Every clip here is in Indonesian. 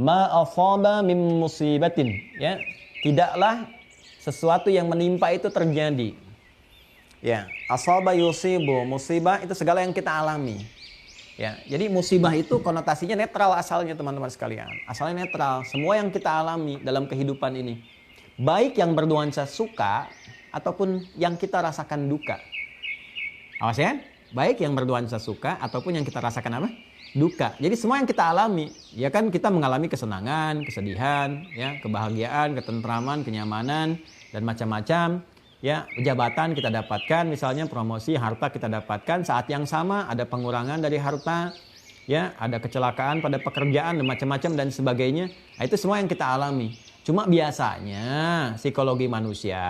Ma asaba min musibatin, ya. Tidaklah sesuatu yang menimpa itu terjadi. Ya, asaba yusibu, musibah itu segala yang kita alami. Ya, jadi musibah itu konotasinya netral asalnya teman-teman sekalian. Asalnya netral, semua yang kita alami dalam kehidupan ini. Baik yang bernuansa suka ataupun yang kita rasakan duka. Awas ya, baik yang bernuansa suka ataupun yang kita rasakan apa? Duka. Jadi semua yang kita alami, ya kan kita mengalami kesenangan, kesedihan, ya, kebahagiaan, ketentraman, kenyamanan dan macam-macam. Ya, jabatan kita dapatkan, misalnya promosi, harta kita dapatkan, saat yang sama ada pengurangan dari harta, ya, ada kecelakaan pada pekerjaan dan macam-macam dan sebagainya. Nah, itu semua yang kita alami. Cuma biasanya psikologi manusia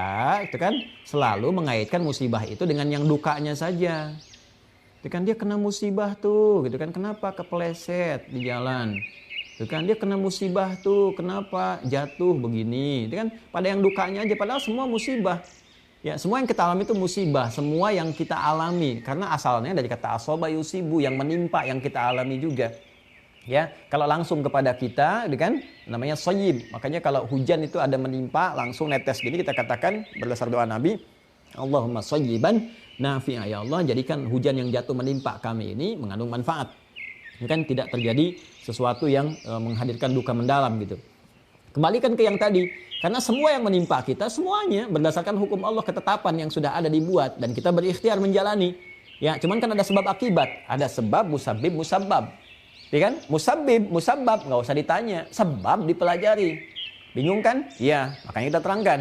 itu kan selalu mengaitkan musibah itu dengan yang dukanya saja. Itu kan dia kena musibah tuh, gitu kan, kenapa kepleset di jalan. Itu kan dia kena musibah tuh, kenapa jatuh begini. Itu kan pada yang dukanya aja, padahal semua musibah. Ya, semua yang kita alami itu musibah, semua yang kita alami karena asalnya dari kata asoba yusibu, yang menimpa, yang kita alami juga. Ya, kalau langsung kepada kita, gitu kan, namanya soyib. Makanya kalau hujan itu ada menimpa, langsung netes gini, kita katakan berdasar doa Nabi, Allahumma soyiban nafi'a, ya Allah jadikan hujan yang jatuh menimpa kami ini mengandung manfaat. Ini kan tidak terjadi sesuatu yang menghadirkan duka mendalam gitu. Kembalikan ke yang tadi, karena semua yang menimpa kita semuanya berdasarkan hukum Allah, ketetapan yang sudah ada dibuat dan kita berikhtiar menjalani. Ya, cuman kan ada sebab akibat, ada sebab, musabib, musabbab. Ya kan? Musabib, musabbab nggak usah ditanya, sebab dipelajari. Bingung kan? Ya, makanya kita terangkan.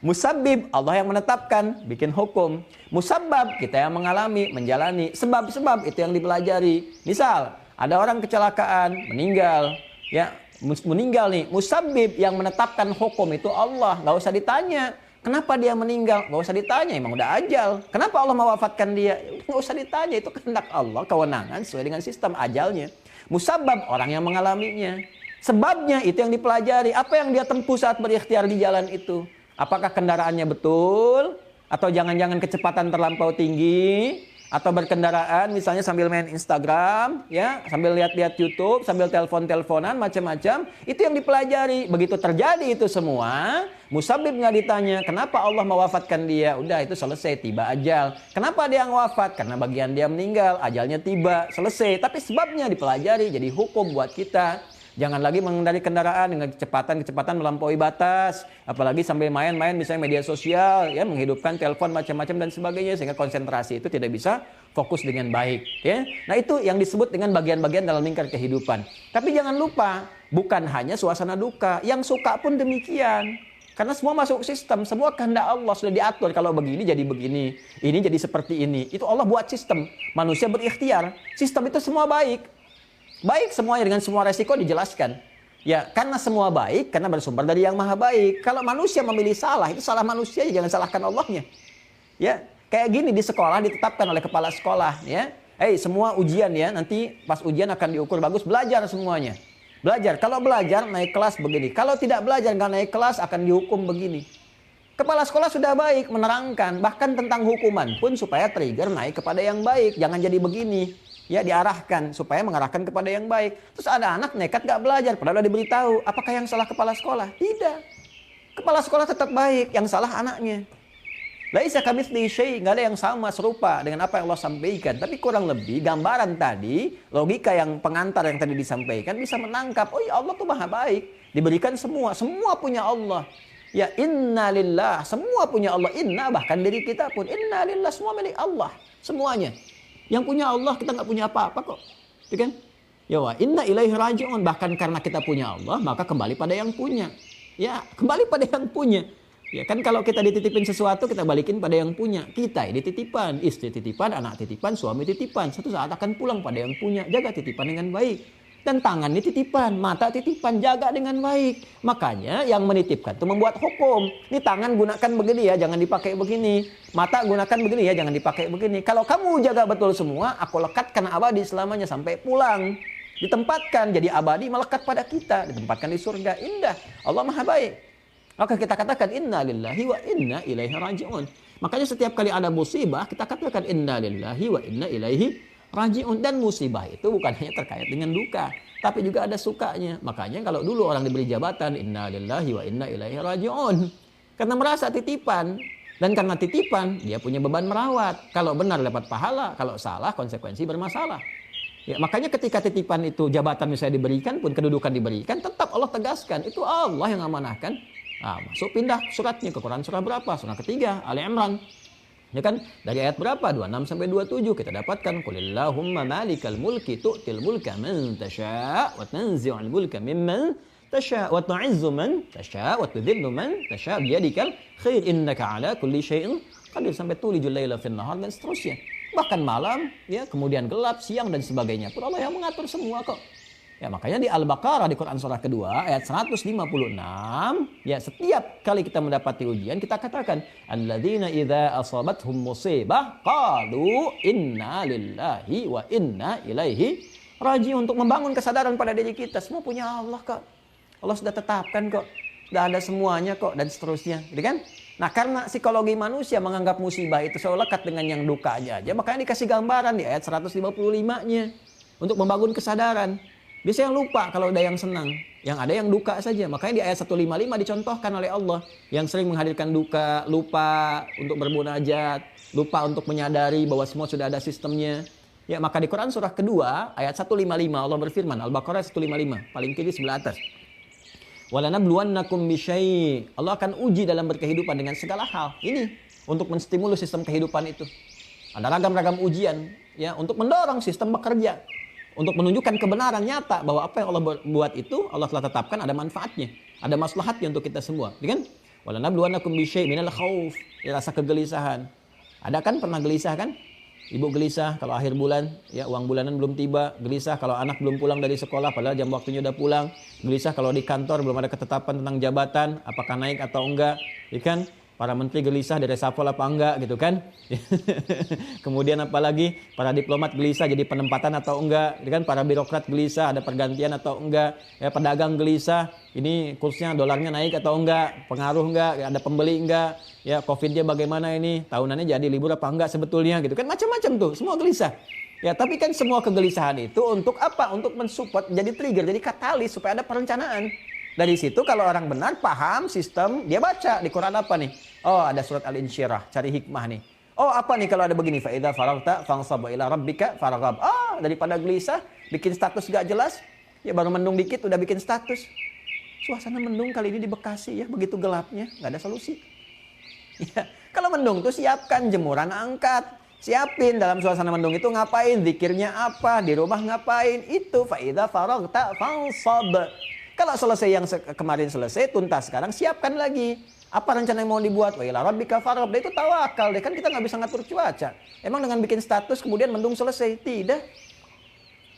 Musabib, Allah yang menetapkan, bikin hukum. Musabbab, kita yang mengalami, menjalani. Sebab-sebab itu yang dipelajari. Misal, ada orang kecelakaan, meninggal. Ya, meninggal nih. Musabib yang menetapkan hukum itu Allah, nggak usah ditanya. Kenapa dia meninggal? Nggak usah ditanya, emang udah ajal. Kenapa Allah mewafatkan dia? Nggak usah ditanya, itu kehendak Allah, kewenangan sesuai dengan sistem ajalnya. Musabbab, orang yang mengalaminya. Sebabnya itu yang dipelajari. Apa yang dia tempuh saat berikhtiar di jalan itu? Apakah kendaraannya betul? Atau jangan-jangan kecepatan terlampau tinggi? Atau berkendaraan misalnya sambil main Instagram, ya, sambil lihat-lihat YouTube, sambil telepon-teleponan, macam-macam. Itu yang dipelajari. Begitu terjadi itu semua, musabib nggak ditanya, kenapa Allah mewafatkan dia? Udah, itu selesai, tiba ajal. Kenapa dia wafat? Karena bagian dia meninggal, ajalnya tiba, selesai. Tapi sebabnya dipelajari, jadi hukum buat kita. Jangan lagi mengendari kendaraan dengan kecepatan melampaui batas, apalagi sambil main-main misalnya media sosial, ya, menghidupkan telepon macam-macam dan sebagainya, sehingga konsentrasi itu tidak bisa fokus dengan baik, ya. Nah, itu yang disebut dengan bagian-bagian dalam lingkar kehidupan. Tapi jangan lupa, bukan hanya suasana duka, yang suka pun demikian. Karena semua masuk sistem, semua kehendak Allah sudah diatur. Kalau begini jadi begini, ini jadi seperti ini. Itu Allah buat sistem, manusia berikhtiar. Sistem itu semua baik. Baik semuanya dengan semua resiko dijelaskan. Ya, karena semua baik, karena bersumber dari yang maha baik. Kalau manusia memilih salah, itu salah manusia, jangan salahkan Allahnya. Ya, kayak gini di sekolah ditetapkan oleh kepala sekolah, ya. Semua ujian ya, nanti pas ujian akan diukur bagus, belajar semuanya. Belajar, kalau belajar naik kelas begini. Kalau tidak belajar nggak naik kelas akan dihukum begini. Kepala sekolah sudah baik menerangkan, bahkan tentang hukuman pun supaya trigger naik kepada yang baik. Jangan jadi begini. Ya, diarahkan supaya mengarahkan kepada yang baik. Terus ada anak nekat gak belajar, padahal udah diberitahu. Apakah yang salah kepala sekolah? Tidak. Kepala sekolah tetap baik, yang salah anaknya. Laisa kamitslihi syai', nggak ada yang sama serupa dengan apa yang Allah sampaikan. Tapi kurang lebih gambaran tadi, logika yang pengantar yang tadi disampaikan bisa menangkap, oh ya, Allah tuh maha baik. Diberikan semua punya Allah. Ya, inna lillah, semua punya Allah. Inna, bahkan diri kita pun, inna lillah, semua milik Allah. Semuanya. Yang punya Allah, kita nggak punya apa-apa kok. Ya kan? Ya wa inna ilaihi raji'un. Bahkan karena kita punya Allah, maka kembali pada yang punya. Ya, kembali pada yang punya. Ya kan, kalau kita dititipin sesuatu, kita balikin pada yang punya. Kita dititipan, istri titipan, anak titipan, suami titipan. Suatu saat akan pulang pada yang punya. Jaga titipan dengan baik. Dan tangan ini titipan, mata titipan, jaga dengan baik. Makanya yang menitipkan itu membuat hukum. Ini tangan gunakan begini ya, jangan dipakai begini. Mata gunakan begini ya, jangan dipakai begini. Kalau kamu jaga betul semua, aku lekatkan abadi selamanya sampai pulang. Ditempatkan jadi abadi, melekat pada kita. Ditempatkan di surga, indah. Allah maha baik. Maka kita katakan inna lillahi wa inna ilaihi raji'un. Makanya setiap kali ada musibah, kita katakan inna lillahi wa inna ilaihi raji'un. Dan musibah itu bukan hanya terkait dengan duka, tapi juga ada sukanya. Makanya kalau dulu orang diberi jabatan, inna lillahi wa inna ilaihi raji'un. Karena merasa titipan. Dan karena titipan, dia punya beban merawat. Kalau benar dapat pahala, kalau salah konsekuensi bermasalah. Ya, makanya ketika titipan itu jabatan misalnya diberikan pun, kedudukan diberikan, tetap Allah tegaskan. Itu Allah yang amanahkan. Nah, masuk pindah suratnya ke Quran surah berapa? Surah ketiga, Ali Imran. Ya kan? Dari ayat berapa? 26 sampai 27 kita dapatkan qulillahumma malikal mulki tu'til mulka man tasya' wa tanzi'ul mulka mimman tasya' wa tu'izzu man tasya' wa tudhillu man tasya' biyadikal khair innaka 'ala kulli syai'in qadir sampai tulijul laila fin nahar dan seterusnya. Bahkan malam, ya, kemudian gelap, siang dan sebagainya. Pun Allah yang mengatur semua kok. Ya, makanya di Al-Baqarah di Quran surah kedua ayat 156, ya, setiap kali kita mendapati ujian kita katakan alladzina idza asabathum musibah qalu inna lillahi wa inna ilaihi raji'un, untuk membangun kesadaran pada diri kita semua punya Allah kok. Allah sudah tetapkan kok. Sudah ada semuanya kok dan seterusnya, gitu kan? Nah, karena psikologi manusia menganggap musibah itu selalu lekat dengan yang duka aja, makanya dikasih gambaran di ayat 155-nya untuk membangun kesadaran. Biasanya lupa kalau ada yang senang, yang ada yang duka saja. Makanya di ayat 155 dicontohkan oleh Allah yang sering menghadirkan duka, lupa untuk bermunajat, lupa untuk menyadari bahwa semua sudah ada sistemnya. Ya, maka di Quran surah kedua ayat 155 Allah berfirman, Al-Baqarah 155, paling kiri sebelah atas. Walanabluwannakum bisyai'. Allah akan uji dalam berkehidupan dengan segala hal. Ini untuk menstimulus sistem kehidupan itu. Ada ragam-ragam ujian, ya, untuk mendorong sistem bekerja, untuk menunjukkan kebenaran nyata bahwa apa yang Allah buat itu Allah telah tetapkan ada manfaatnya, ada maslahatnya untuk kita semua, kan? Walanabluwannakum bisyai' minal khauf, ya, rasa kegelisahan. Ada kan pernah gelisah kan? Ibu gelisah kalau akhir bulan, ya, uang bulanan belum tiba, gelisah kalau anak belum pulang dari sekolah padahal jam waktunya udah pulang, gelisah kalau di kantor belum ada ketetapan tentang jabatan, apakah naik atau enggak, ya kan? Para menteri gelisah dari reshuffle apa enggak gitu kan. Kemudian apalagi para diplomat gelisah jadi penempatan atau enggak, gitu kan? Para birokrat gelisah ada pergantian atau enggak, ya, pedagang gelisah ini kursnya dolarnya naik atau enggak, pengaruh enggak, ada pembeli enggak, ya, covidnya bagaimana ini, tahunannya jadi libur apa enggak sebetulnya gitu kan, macam-macam tuh, semua gelisah. Ya, tapi kan semua kegelisahan itu untuk apa? Untuk mensupport, jadi trigger, jadi katalis supaya ada perencanaan. Dari situ kalau orang benar paham sistem, dia baca di Quran apa nih? Oh, ada surat Al-Insyirah, cari hikmah nih. Oh, apa nih kalau ada begini? Fa idza faragta fansab ila rabbika farghab. Ah, daripada gelisah, bikin status gak jelas, ya baru mendung dikit udah bikin status. Suasana mendung kali ini di Bekasi, ya, begitu gelapnya, nggak ada solusi. Ya, kalau mendung tuh siapkan jemuran angkat. Siapin dalam suasana mendung itu ngapain, zikirnya apa, di rumah ngapain, itu fa idza faragta fansab. Kalau selesai yang kemarin selesai, tuntas, sekarang siapkan lagi. Apa rencana yang mau dibuat? Wa ila rabbika farghab. Itu tawakal deh, kan kita nggak bisa ngatur cuaca. Emang dengan bikin status kemudian mendung selesai? Tidak.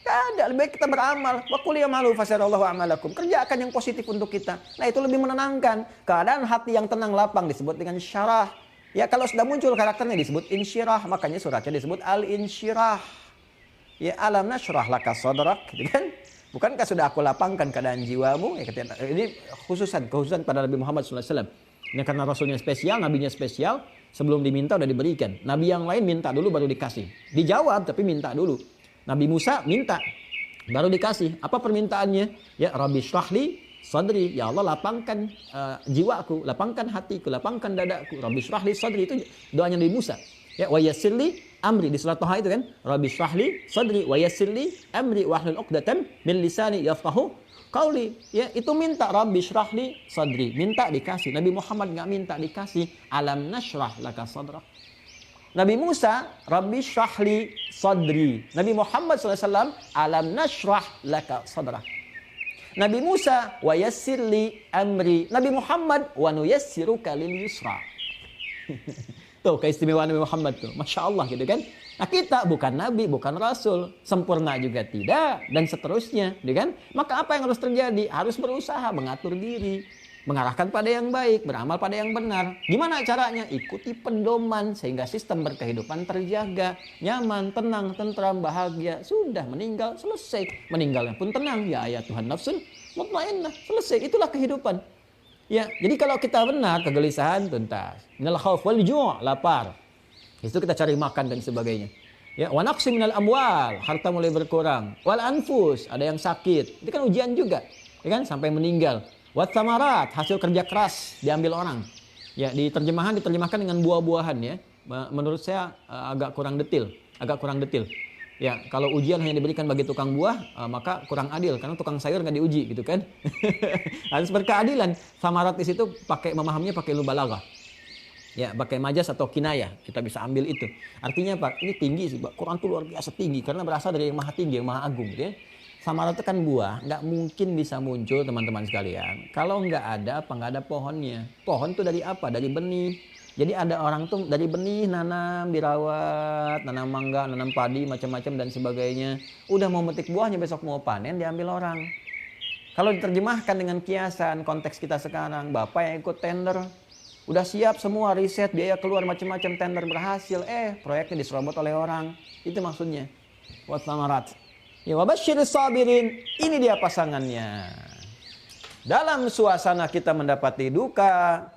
Tidak ada, lebih baik kita beramal. Wa qul ya'malu fasarallahu a'malakum. Kerjakan yang positif untuk kita. Nah, itu lebih menenangkan. Keadaan hati yang tenang lapang disebut dengan syarah. Ya, kalau sudah muncul karakternya disebut insyirah, makanya suratnya disebut al-insyirah. Ya, alam nashrah laka sadrak, gitu kan? Bukankah sudah aku lapangkan keadaan jiwamu? Ya, ini khususan pada Nabi Muhammad SAW. Ini karena Rasulnya spesial, Nabinya spesial. Sebelum diminta udah diberikan. Nabi yang lain minta dulu baru dikasih. Dijawab tapi minta dulu. Nabi Musa minta baru dikasih. Apa permintaannya? Ya, Rabbi syrahli sadri. Ya Allah, lapangkan jiwaku, lapangkan hatiku, lapangkan dadaku. Rabbi syrahli sadri, itu doanya Nabi Musa. Ya, wa yassirli amri di surat Thaha itu kan, Rabbi syrahli sadri wa yassirli amri wahlul 'uqdatam min lisani yafqahu qauli. Ya, itu minta Rabbi syrahli sadri, minta dikasih. Nabi Muhammad enggak minta dikasih. Alam nashrah laka sadrak. Nabi Musa, Rabbi syrahli sadri. Nabi Muhammad SAW, alam nashrah laka sadrak. Nabi Musa, wa yassirli amri. Nabi Muhammad, wa nuyassiruka lil yusra. Tuh keistimewaan Nabi Muhammad tuh, Masya Allah gitu kan. Nah, kita bukan Nabi, bukan Rasul, sempurna juga tidak, dan seterusnya, gitu kan. Maka apa yang harus terjadi? Harus berusaha mengatur diri, mengarahkan pada yang baik, beramal pada yang benar. Gimana caranya? Ikuti pedoman sehingga sistem berkehidupan terjaga, nyaman, tenang, tentram, bahagia. Sudah meninggal, selesai. Meninggalnya pun tenang. Ya ayat Tuhan nafsun mutmainnah, selesai. Itulah kehidupan. Ya, jadi kalau kita benar, kegelisahan tuntas. Minal khauf wal ju', lapar. Itu kita cari makan dan sebagainya. Ya, wa naqsim minal amwal, harta mulai berkurang. Wal anfus, ada yang sakit. Itu kan ujian juga, ya kan, sampai meninggal. Wat samarat, hasil kerja keras diambil orang. Ya, diterjemahkan dengan buah-buahan ya. Menurut saya agak kurang detail. Ya, kalau ujian hanya diberikan bagi tukang buah, maka kurang adil karena tukang sayur nggak diuji gitu kan. Harus berkeadilan. Samarat di situ memahaminya pakai balaghah. Ya, pakai majas atau kinayah, kita bisa ambil itu. Artinya apa? Ini tinggi sih, Pak. Quran itu luar biasa tinggi karena berasal dari yang maha tinggi, yang maha agung gitu ya. Samarat itu kan buah, nggak mungkin bisa muncul teman-teman sekalian. Kalau nggak ada pohonnya. Pohon itu dari apa? Dari benih. Jadi ada orang tuh dari benih nanam, dirawat, nanam mangga, nanam padi, macam-macam dan sebagainya. Udah mau metik buahnya, besok mau panen, diambil orang. Kalau diterjemahkan dengan kiasan, konteks kita sekarang, Bapak yang ikut tender, udah siap semua riset, biaya keluar macam-macam, tender berhasil, proyeknya diserobot oleh orang. Itu maksudnya. Wa samarat. Ya wabasyiris sabirin. Ini dia pasangannya. Dalam suasana kita mendapati duka,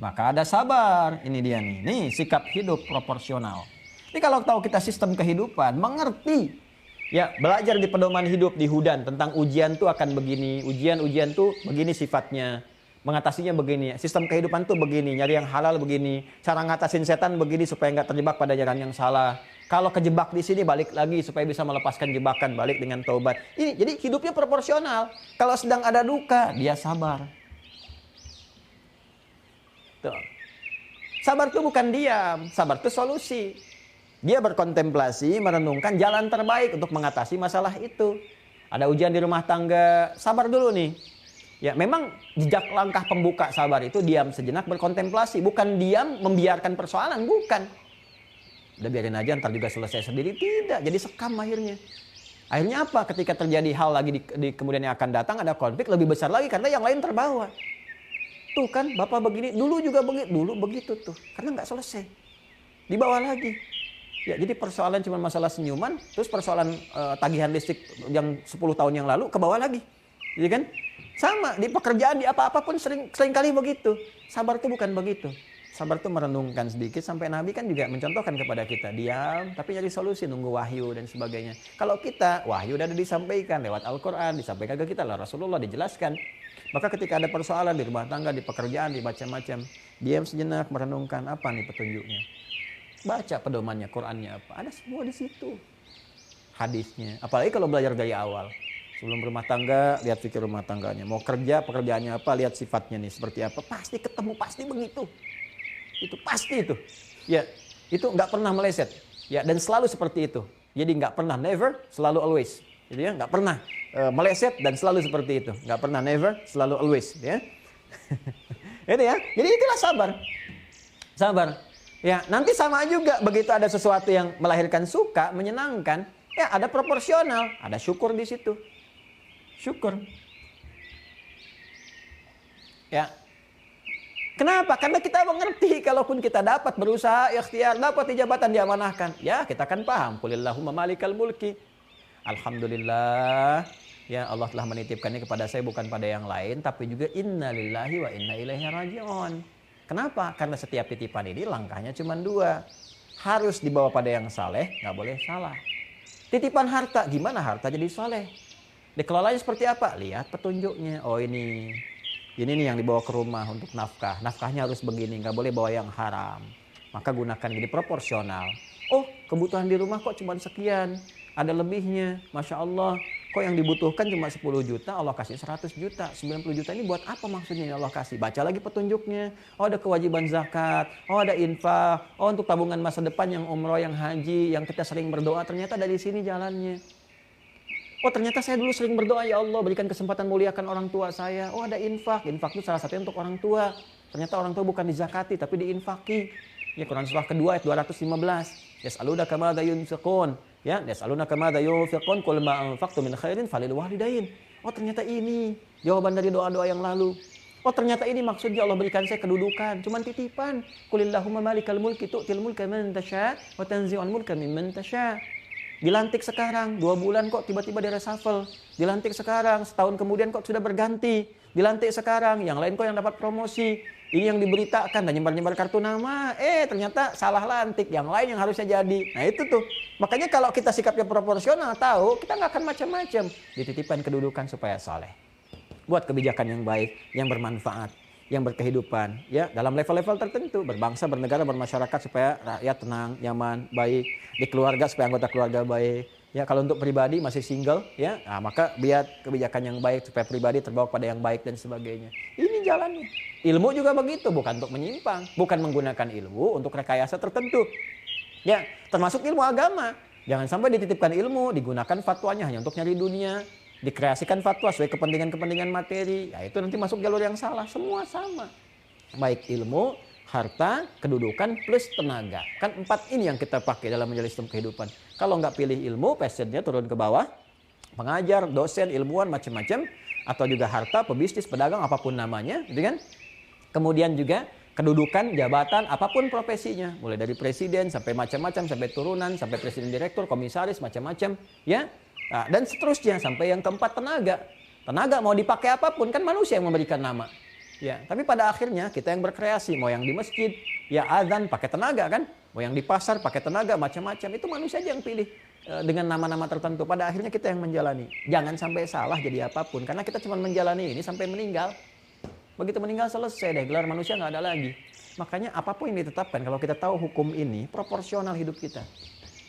maka ada sabar. Ini dia nih. Nih sikap hidup proporsional. Ini kalau tahu kita sistem kehidupan, mengerti. Ya, belajar di pedoman hidup di Hudan tentang ujian tuh akan begini. Ujian tuh begini sifatnya. Mengatasinya begini, sistem kehidupan tuh begini, nyari yang halal begini, cara ngatasin setan begini supaya nggak terjebak pada jalan yang salah. Kalau kejebak di sini balik lagi supaya bisa melepaskan jebakan, balik dengan taubat. Ini jadi hidupnya proporsional. Kalau sedang ada duka, dia sabar. Tuh. Sabar tuh bukan diam, sabar tuh solusi. Dia berkontemplasi, merenungkan jalan terbaik untuk mengatasi masalah itu. Ada ujian di rumah tangga, sabar dulu nih. Ya, memang jejak langkah pembuka sabar itu diam sejenak berkontemplasi. Bukan diam membiarkan persoalan, bukan. Udah biarin aja, ntar juga selesai sendiri. Tidak, jadi sekam akhirnya. Akhirnya apa? Ketika terjadi hal lagi di kemudian yang akan datang, ada konflik lebih besar lagi karena yang lain terbawa. Tuh kan, Bapak begini, dulu juga begitu, dulu begitu tuh. Karena nggak selesai. Dibawa lagi. Ya, jadi persoalan cuma masalah senyuman, terus persoalan tagihan listrik yang 10 tahun yang lalu ke bawah lagi. Jadi kan? Sama, di pekerjaan, di apa-apa pun sering kali begitu. Sabar itu bukan begitu. Sabar itu merenungkan sedikit, sampai Nabi kan juga mencontohkan kepada kita. Diam, tapi nyari solusi, nunggu wahyu dan sebagainya. Kalau kita, wahyu udah disampaikan lewat Al-Quran, disampaikan ke kita lah Rasulullah, dijelaskan. Maka ketika ada persoalan di rumah tangga, di pekerjaan, di macam-macam, diam sejenak, merenungkan apa nih petunjuknya. Baca pedomannya, Qurannya apa. Ada semua di situ. Hadisnya. Apalagi kalau belajar dari awal. Sebelum rumah tangga, lihat fikir rumah tangganya. Mau kerja, pekerjaannya apa, lihat sifatnya nih seperti apa. Pasti ketemu, pasti begitu. Itu pasti itu. Ya, itu nggak pernah meleset. Ya, dan selalu seperti itu. Jadi nggak pernah, never, selalu always. Jadi ya nggak pernah meleset dan selalu seperti itu. Nggak pernah, never, selalu always. Ya, itu ya. Jadi itulah sabar. Sabar. Ya, nanti sama juga begitu ada sesuatu yang melahirkan suka, menyenangkan. Ya, ada proporsional, ada syukur di situ. Syukur. Ya. Kenapa? Karena kita mengerti kalaupun kita dapat berusaha, ikhtiar, dapat jabatan diamanahkan. Ya, kita akan paham. Qulillahumma malikal mulki. Alhamdulillah. Ya, Allah telah menitipkannya kepada saya bukan pada yang lain. Tapi juga inna lillahi wa inna ilaihi raji'un. Kenapa? Karena setiap titipan ini langkahnya cuma 2. Harus dibawa pada yang saleh, nggak boleh salah. Titipan harta, gimana harta jadi saleh? Dikelolanya seperti apa? Lihat petunjuknya. Oh ini nih yang dibawa ke rumah untuk nafkah. Nafkahnya harus begini, nggak boleh bawa yang haram. Maka gunakan jadi proporsional. Oh, kebutuhan di rumah kok cuma sekian. Ada lebihnya, Masya Allah. Kok yang dibutuhkan cuma 10 juta, Allah kasih 100 juta. 90 juta ini buat apa maksudnya yang Allah kasih? Baca lagi petunjuknya. Oh, ada kewajiban zakat. Oh, ada infak. Oh, untuk tabungan masa depan yang umroh, yang haji, yang kita sering berdoa. Ternyata dari sini jalannya. Oh, ternyata saya dulu sering berdoa, ya Allah berikan kesempatan muliakan orang tua saya. Oh, ada infak. Infak itu salah satunya untuk orang tua. Ternyata orang tua bukan dizakati tapi diinfaki. Ya, Quran surah kedua ayat 215. Yas'alunaka madza yunfiqun. Ya, yas'alunaka madza yunfiqun qul ma anfaqtum min khairin falil walidain. Oh, ternyata ini jawaban dari doa-doa yang lalu. Oh, ternyata ini maksudnya Allah berikan saya kedudukan, cuman titipan. Qulillahumma malikal mulki tu'til mulka man tasya wa tanzi'ul mulka mimman tasya. Dilantik sekarang, 2 bulan kok tiba-tiba direshuffle. Dilantik sekarang, setahun kemudian kok sudah berganti. Dilantik sekarang, yang lain kok yang dapat promosi. Ini yang diberitakan dan nyebar-nyebar kartu nama. Ternyata salah lantik. Yang lain yang harusnya jadi. Nah itu tuh. Makanya kalau kita sikapnya proporsional, tahu kita nggak akan macam-macam. Dititipkan kedudukan supaya soleh. Buat kebijakan yang baik, yang bermanfaat, yang berkehidupan, ya dalam level-level tertentu, berbangsa, bernegara, bermasyarakat supaya rakyat tenang, nyaman, baik, di keluarga supaya anggota keluarga baik. Ya kalau untuk pribadi masih single, ya, maka biar kebijakan yang baik supaya pribadi terbawa pada yang baik dan sebagainya. Ini jalannya. Ilmu juga begitu, bukan untuk menyimpang, bukan menggunakan ilmu untuk rekayasa tertentu. Ya, termasuk ilmu agama. Jangan sampai dititipkan ilmu, digunakan fatwanya hanya untuk nyari dunia. Dikreasikan fatwa sesuai kepentingan-kepentingan materi, ya itu nanti masuk jalur yang salah. Semua sama, baik ilmu, harta, kedudukan, plus tenaga. Kan 4 ini yang kita pakai dalam menjalani sistem kehidupan. Kalau nggak pilih ilmu, passionnya turun ke bawah, pengajar, dosen, ilmuwan, macam-macam, atau juga harta, pebisnis, pedagang, apapun namanya, gitu kan. Kemudian juga kedudukan, jabatan, apapun profesinya, mulai dari presiden sampai macam-macam, sampai turunan, sampai presiden direktur, komisaris, macam-macam, ya. Nah, dan seterusnya sampai yang keempat, tenaga. Tenaga mau dipakai apapun, kan manusia yang memberikan nama. Ya, tapi pada akhirnya kita yang berkreasi, mau yang di masjid, ya azan pakai tenaga kan, mau yang di pasar pakai tenaga, macam-macam. Itu manusia aja yang pilih dengan nama-nama tertentu. Pada akhirnya kita yang menjalani. Jangan sampai salah jadi apapun, karena kita cuma menjalani ini sampai meninggal. Begitu meninggal selesai deh, gelar manusia nggak ada lagi. Makanya apapun yang ditetapkan, kalau kita tahu hukum ini, proporsional hidup kita.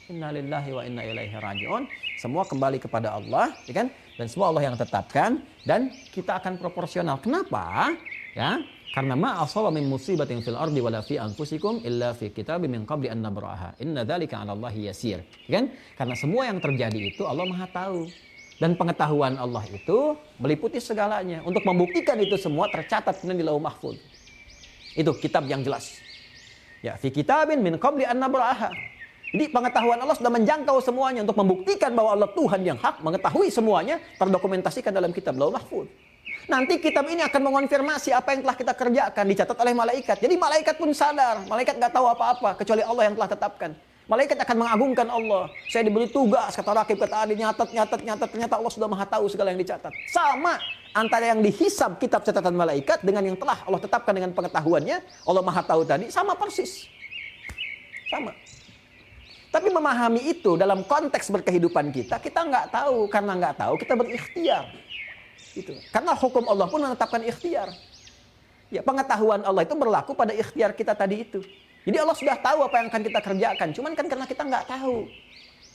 Innalillahi wa inna ilaihi raji'un. Semua kembali kepada Allah, ya kan? Dan semua Allah yang tetapkan, dan kita akan proporsional. Kenapa? Ya, karena ma asaba min musibatin fil ardi wala fi anfusikum illa fi kitabim min qabli an nabraha. Inna dzalika 'ala Allahi yasir. Ya kan? Karena semua yang terjadi itu Allah Maha tahu. Dan pengetahuan Allah itu meliputi segalanya. Untuk membuktikan itu semua tercatat di Lauh Mahfuz. Itu kitab yang jelas. Ya, fi kitabin min qabli an nabraha. Jadi pengetahuan Allah sudah menjangkau semuanya untuk membuktikan bahwa Allah Tuhan yang hak, mengetahui semuanya, terdokumentasikan dalam kitab Lauh Mahfuz. Nanti kitab ini akan mengonfirmasi apa yang telah kita kerjakan, dicatat oleh malaikat. Jadi malaikat pun sadar, malaikat nggak tahu apa-apa kecuali Allah yang telah tetapkan. Malaikat akan mengagungkan Allah. Saya diberi tugas, kata Rakib, kata Adi, nyatat, ternyata Allah sudah Maha tahu segala yang dicatat. Sama antara yang dihisab kitab catatan malaikat dengan yang telah Allah tetapkan dengan pengetahuannya, Allah Maha tahu tadi, sama persis. Sama. Tapi memahami itu dalam konteks berkehidupan kita nggak tahu. Karena nggak tahu, kita berikhtiar. Gitu. Karena hukum Allah pun menetapkan ikhtiar. Ya, pengetahuan Allah itu berlaku pada ikhtiar kita tadi itu. Jadi Allah sudah tahu apa yang akan kita kerjakan. Cuman kan karena kita nggak tahu.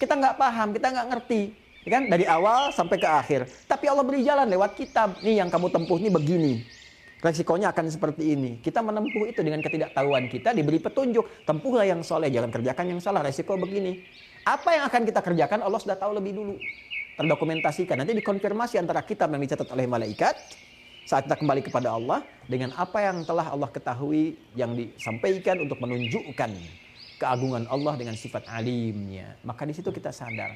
Kita nggak paham, kita nggak ngerti. Ya kan? Dari awal sampai ke akhir. Tapi Allah beri jalan lewat kitab. Nih yang kamu tempuh nih begini. Resikonya akan seperti ini. Kita menempuh itu dengan ketidaktahuan kita, diberi petunjuk. Tempuhlah yang soleh, jangan kerjakan yang salah. Resiko begini. Apa yang akan kita kerjakan Allah sudah tahu lebih dulu. Terdokumentasikan. Nanti dikonfirmasi antara kitab yang dicatat oleh malaikat saat kita kembali kepada Allah dengan apa yang telah Allah ketahui yang disampaikan untuk menunjukkan keagungan Allah dengan sifat alimnya. Maka di situ kita sadar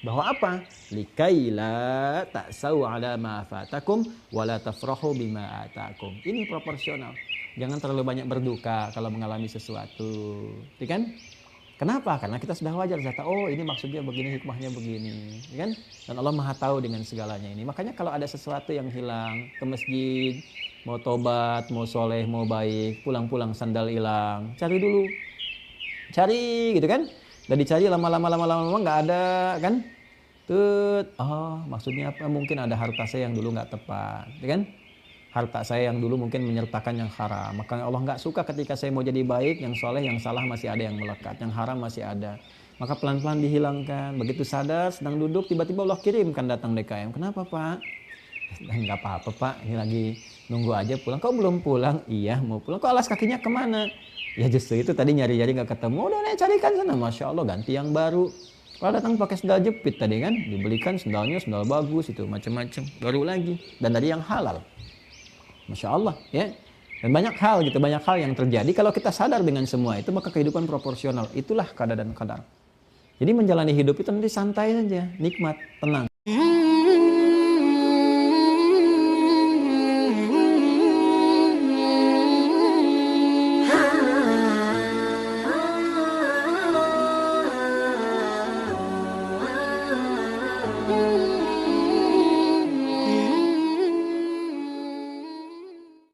bahwa apa? Likaila ta'sau 'ala ma fatakum wa la tafrahu bima atakum. Ini proporsional. Jangan terlalu banyak berduka kalau mengalami sesuatu. Ya kan? Kenapa? Karena kita sudah wajar zata. Oh, ini maksudnya begini, hikmahnya begini, ya kan? Dan Allah Maha tahu dengan segalanya ini. Makanya kalau ada sesuatu yang hilang, ke masjid, mau tobat, mau soleh, mau baik, pulang-pulang sandal hilang, cari dulu. Cari gitu kan? Dan dicari lama-lama nggak ada kan? Maksudnya apa? Mungkin ada harta saya yang dulu nggak tepat, ya kan? Harta saya yang dulu mungkin menyertakan yang haram. Maka Allah nggak suka ketika saya mau jadi baik, yang soleh, yang salah masih ada yang melekat, yang haram masih ada. Maka pelan-pelan dihilangkan. Begitu sadar, sedang duduk, tiba-tiba Allah kirimkan datang DKM. Kenapa Pak? Nggak apa-apa Pak, ini lagi nunggu aja pulang. Kok belum pulang? Iya mau pulang. Kok alas kakinya kemana? Ya justru itu tadi nyari-nyari nggak ketemu. Udah carikan sana. Masya Allah ganti yang baru. Kalau datang pakai sendal jepit tadi kan, dibelikan sendalnya sendal bagus itu macam-macam. Baru lagi dan dari yang halal. Masya Allah ya. Dan banyak hal gitu, banyak hal yang terjadi. Kalau kita sadar dengan semua itu, maka kehidupan proporsional. Itulah qada dan qadar. Jadi menjalani hidup itu nanti santai saja, nikmat, tenang.